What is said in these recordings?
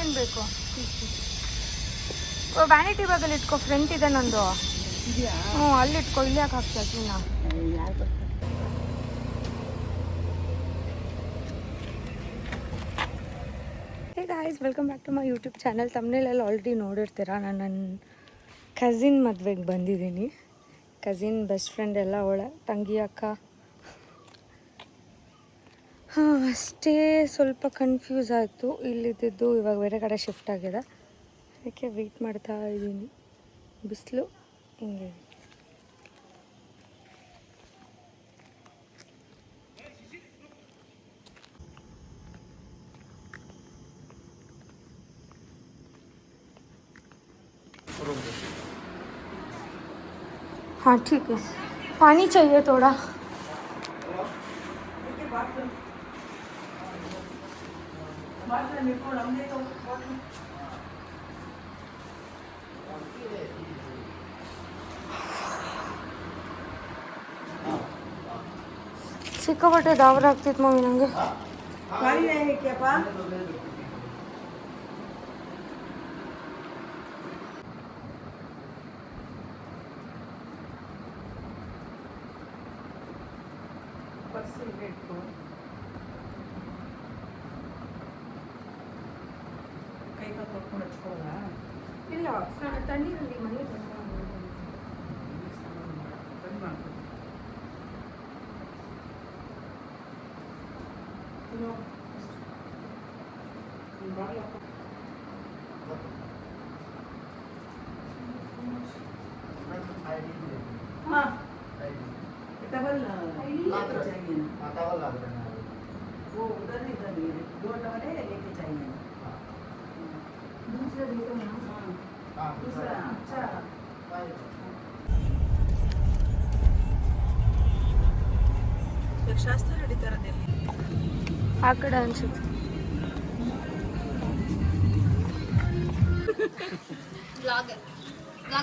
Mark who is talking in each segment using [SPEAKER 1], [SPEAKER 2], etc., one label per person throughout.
[SPEAKER 1] ಇನ್ನೇನು ಬೇಕು? ವ್ಯಾನಿಟಿ ಬ್ಯಾಗಲ್ಲಿ ಇಟ್ಕೋ, ಫ್ರಂಟ್ ಇದೆ ನಂದು. ಹ್ಞೂ, ಅಲ್ಲಿ ಇಟ್ಕೋ. ಇಲ್ಲಿ ಯಾಕೆ ಹಾಕ್ತೀಯ ಕೀನ? Hey guys, welcome back to my YouTube channel. ತಮ್ಮನೇಲೆಲ್ಲ ಆಲ್ರೆಡಿ ನೋಡಿರ್ತೀರ. ನಾನು ನನ್ನ ಕಸಿನ್ ಮದುವೆಗೆ ಬಂದಿದ್ದೀನಿ. ಕಸಿನ್ ಬೆಸ್ಟ್ ಫ್ರೆಂಡ್ ಎಲ್ಲ ಅವಳ ತಂಗಿ ಅಕ್ಕ. ಹಾಂ, ಅಷ್ಟೇ ಸ್ವಲ್ಪ ಕನ್ಫ್ಯೂಸ್ ಆಯಿತು. ಇಲ್ಲಿದ್ದು ಇವಾಗ ಬೇರೆ ಕಡೆ ಶಿಫ್ಟ್ ಆಗಿದೆ, ಅದಕ್ಕೆ ವೆಯ್ಟ್ ಮಾಡ್ತಾ ಇದ್ದೀನಿ. ಬಿಸಿಲು ಹಿಂಗೆ. हाँ ठीक है, पानी चाहिए थोड़ा. ಸಿಕ್ಕಾಪಟ್ಟೆ ದಾವರ ಆಗ್ತಿತ್ತು ಮಮ್ಮಿ ನನಗೆ. ಇಲ್ಲ, ತಣ್ಣೀರಲ್ಲಿ ಮನೆ
[SPEAKER 2] वो उधर नहीं, दो टमाटर लेके चाहिए। दूसरा दे दो ना। दूसरा अच्छा। ಶಾಸ್ತ್ರ ನಡೀತಾರದಲ್ಲಿ
[SPEAKER 1] ಆ ಕಡೆ ಅನ್ಸುತ್ತೆ.
[SPEAKER 3] ಬ್ಲಾಗ್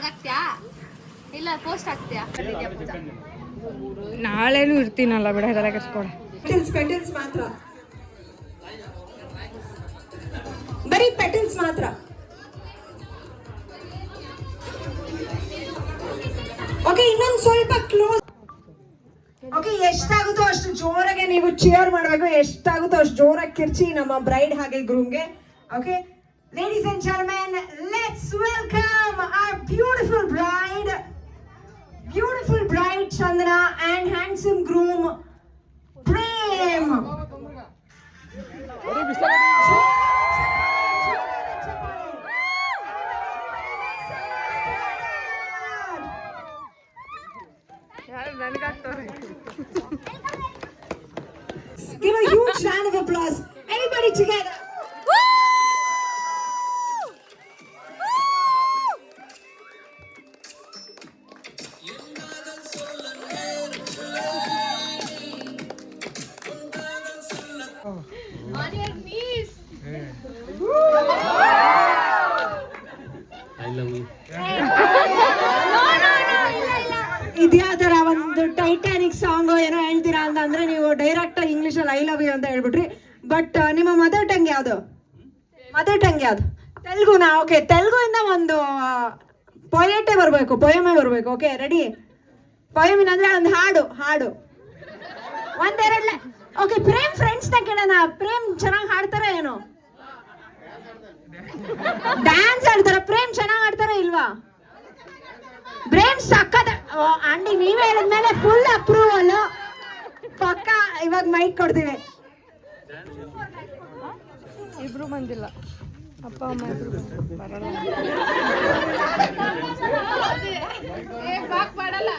[SPEAKER 3] ಆಗ್ತೀಯಾ? ಇಲ್ಲ ಪೋಸ್ಟ್ ಆಗ್ತೀಯಾ?
[SPEAKER 1] ನಾಳೆನೂ ಇರ್ತೀನಲ್ಲ ಬಿಡ, ಅದೆಲ್ಲ ಕೆಸ್ಕೊಡ.
[SPEAKER 2] ಪೆಟಲ್ಸ್ ಮಾತ್ರ, ಬರೀ ಪೆಟಲ್ಸ್ ಮಾತ್ರ. ಓಕೆ, ಇನ್ನೊಂದು ಸ್ವಲ್ಪ ಕ್ಲೋಸ್. ಓಕೆ, ಎಷ್ಟಾಗುತ್ತೋ ಅಷ್ಟು ಜೋರಾಗೆ ನೀವು ಚಿಯರ್ ಮಾಡಬೇಕು. ಎಷ್ಟಾಗುತ್ತೋ ಅಷ್ಟು ಜೋರಾಗಿ ಕಿರ್ಚಿ ನಮ್ಮ ಬ್ರೈಡ್ ಹಾಗೆ ಗ್ರೂಮ್ಗೆ. Okay, ladies and gentlemen, let's welcome our beautiful bride Chandana and handsome groom Prem. Give a huge round of applause. Everybody together.
[SPEAKER 3] On your knees.
[SPEAKER 4] I love you.
[SPEAKER 2] ಇದ್ಯಾವ್ದಾರ ಒಂದು ಟೈಟಾನಿಕ್ ಸಾಂಗ್ ಏನೋ ಹೇಳ್ತೀರಾ ಅಂತಂದ್ರೆ ನೀವು direct ಇಂಗ್ಲಿಷಲ್ಲಿ I love you ಅಂತ ಹೇಳ್ಬಿಟ್ರಿ. But ನಿಮ್ಮ mother tongue ಯಾವುದು? ತೆಲುಗುನಾ? Okay, ತೆಲುಗುವಿಂದ ಒಂದು ಪೊಯೆಟೇ ಬರಬೇಕು, ಪೊಯಮೇ ಬರಬೇಕು. Okay, ready? ಪೊಯಮಿನ ಅಂದ್ರೆ ಒಂದು ಹಾಡು ಒಂದೆರಡ್ಲೆ. ಓಕೆ, ಪ್ರೇಮ್ ಫ್ರೆಂಡ್ಸ್ನ ಕೇಳೋಣ. ಪ್ರೇಮ್ ಚೆನ್ನಾಗಿ ಹಾಡ್ತಾರ ಏನು? ಡ್ಯಾನ್ಸ್ ಆಡ್ತಾರ? ಪ್ರೇಮ್ ಚೆನ್ನಾಗಿ ಆಡ್ತಾರ ಇಲ್ವಾ? ಪ್ರೇಮ್ ಸಕ್ಕದ. ಆಂಟಿ ನೀವೇ ಹೇಳಿದ್ಮೇಲೆ ಫುಲ್ ಅಪ್ರೂವಲ್ ಪಕ್ಕ. ಇವಾಗ ಮೈಕ್ ಕೊಡ್ತೀವಿ.
[SPEAKER 1] ಇಬ್ರು ಬಂದಿಲ್ಲ, ಅಪ್ಪ ಅಮ್ಮ ಇಬ್ರು ಬರಲ್ಲ.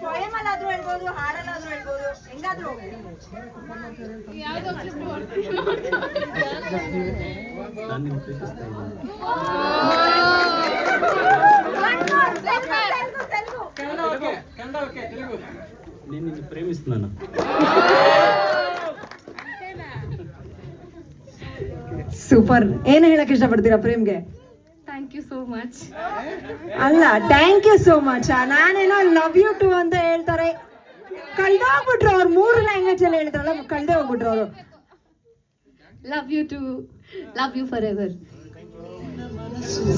[SPEAKER 2] ಪೊಯಮಲ್ಲಾದ್ರೂ ಹೇಳ್ಬೋದು, ಹಾಡಲ್ಲಾದ್ರೂ ಹೇಳ್ಬೋದು, ಹೆಂಗಾದ್ರೂ.
[SPEAKER 4] ನಾನು ಪ್ರೀತಿಸ್ತಾ ಇದ್ದೀನಿ. ನೀನು ಪ್ರೇಮಿಸ್ತಾನ.
[SPEAKER 2] ಸೂಪರ್. ಏನ್ ಹೇಳಕ್ ಇಷ್ಟಪಡ್ತೀರಾ ಪ್ರೇಮ್ಗೆ?
[SPEAKER 3] Thank you so much.
[SPEAKER 2] ಅಲ್ಲ, ಥ್ಯಾಂಕ್ ಯು ಸೋ ಮಚ್. ನಾನೇನೋ ಲವ್ ಯು ಟು ಅಂತ ಹೇಳ್ತಾರೆ. ಕಳ್ದೋಗ್ಬಿಟ್ರು ಅವ್ರು. 3 ಲ್ಯಾಂಗ್ವೇಜ್ ಅಲ್ಲಿ ಹೇಳ್ತಾರಲ್ಲ, ಕಳ್ದೇ ಹೋಗ್ಬಿಟ್ರು ಅವರು.
[SPEAKER 3] Love you too love you forever.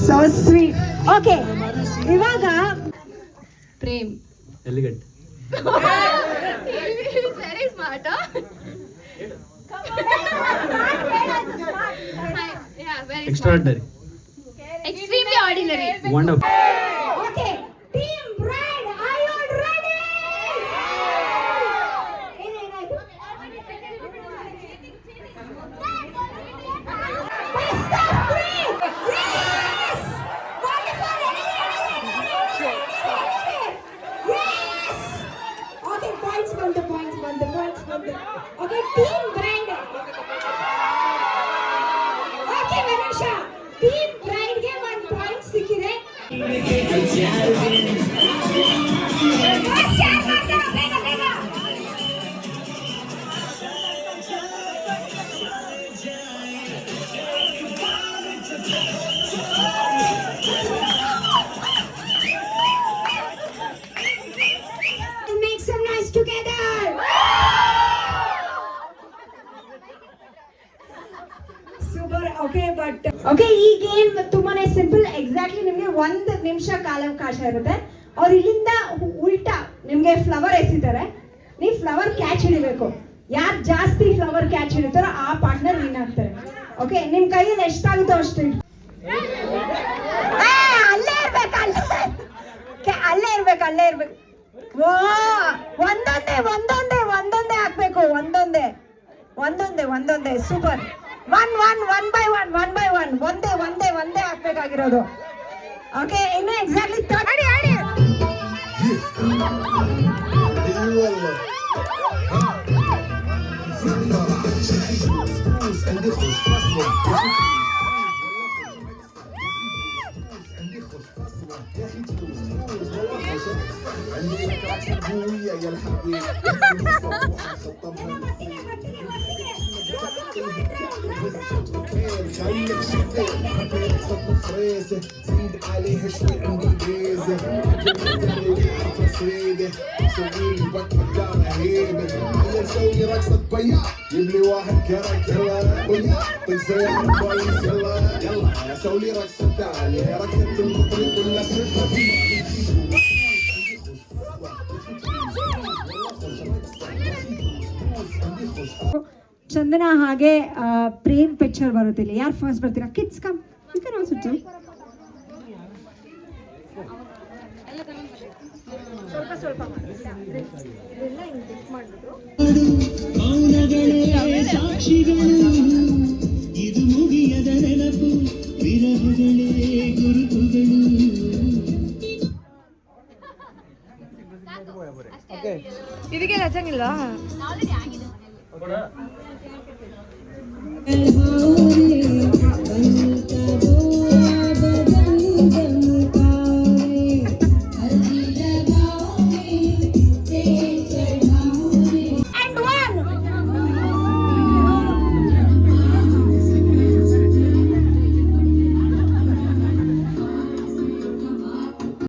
[SPEAKER 2] So sweet. Okay, ಇವಾಗ
[SPEAKER 3] Prem.
[SPEAKER 4] Elegant.
[SPEAKER 3] Very smart.
[SPEAKER 4] Extraordinary.
[SPEAKER 3] Extremely ordinary.
[SPEAKER 4] Wonderful.
[SPEAKER 2] Okay, team bride, are you all ready? ಏನಾಯ್ತು? Best of three. Yes! Wonderful. Yes! Okay, points ಬಂತು. Okay, team bride. Okay, Vanessa. Team bride ಗೆ 1 point ಸಿಕ್ಕಿದೆ. Share ಮಾಡ್ತಾರ ಬೇಗ. Make some noise together. Super. Okay, but okay, ಈ game ತುಂಬಾನೇ simple. Exactly ನಿಮಗೆ 1 ನಿಮಿಷ ಕಾಲಾವಕಾಶ ಇರುತ್ತೆ. ಅವ್ರು ಇಲ್ಲಿಂದ ಉಲ್ಟಾ ನಿಮ್ಗೆ ಫ್ಲವರ್ ಎಸಿತಾರೆ. ನೀವು ಫ್ಲವರ್ ಕ್ಯಾಚ್ ಹಿಡಿಬೇಕು. ಯಾರು ಜಾಸ್ತಿ ಫ್ಲವರ್ ಕ್ಯಾಚ್ ಹಿಡಿತಾರೋ ಆ ಪಾರ್ಟ್ನರ್ ವಿನ್ ಆಗ್ತಾರೆ. ಓಕೆ, ನಿಮ್ ಕೈಯಲ್ಲಿ ಎಷ್ಟಾಗುತ್ತೋ ಅಷ್ಟು ಅಲ್ಲೇ ಇರ್ಬೇಕು. ಓ, ಒಂದೊಂದೇ ಹಾಕ್ಬೇಕು. ಒಂದೊಂದೇ. ಸೂಪರ್. ಒನ್ ಬೈ ಒನ್ ಒಂದೇ ಹಾಕ್ಬೇಕಾಗಿರೋದು. ಓಕೆ, ಇನ್ನು ಎಕ್ಸಾಕ್ಟ್ಲಿ ಆಡಿ.
[SPEAKER 5] خليك شفاف صوت فريسه زيد عليها شوي عندي بيزه فريده سوي لي وقت قدام هيبه يلا نسوي رقصه بياع يبلي واحد كرك يلا ويا تنسى كويس يلا سوي لي رقصه تعالي رقصه المطرب ولا سرقه
[SPEAKER 2] ಚಂದನ ಹಾಗೆ ಪ್ರೇಮ್ ಪಿಕ್ಚರ್ ಬರುತ್ತಿಲ್ಲ. ಯಾರು ಫಸ್ಟ್ ಬರ್ತೀರಾ? Kids come, you can also jump.
[SPEAKER 6] ಇದು ಮುಗಿಯದ ನೆನಪು ವಿರಹಗಳೇ ಗುರುತುಗಳು.
[SPEAKER 1] ಇದಕ್ಕೆ ರಚಂಗಿಲ್ಲ.
[SPEAKER 3] ಆಲ್ರೆಡಿ ಆಗಿದೆ ಮನೆಯಲ್ಲಿ.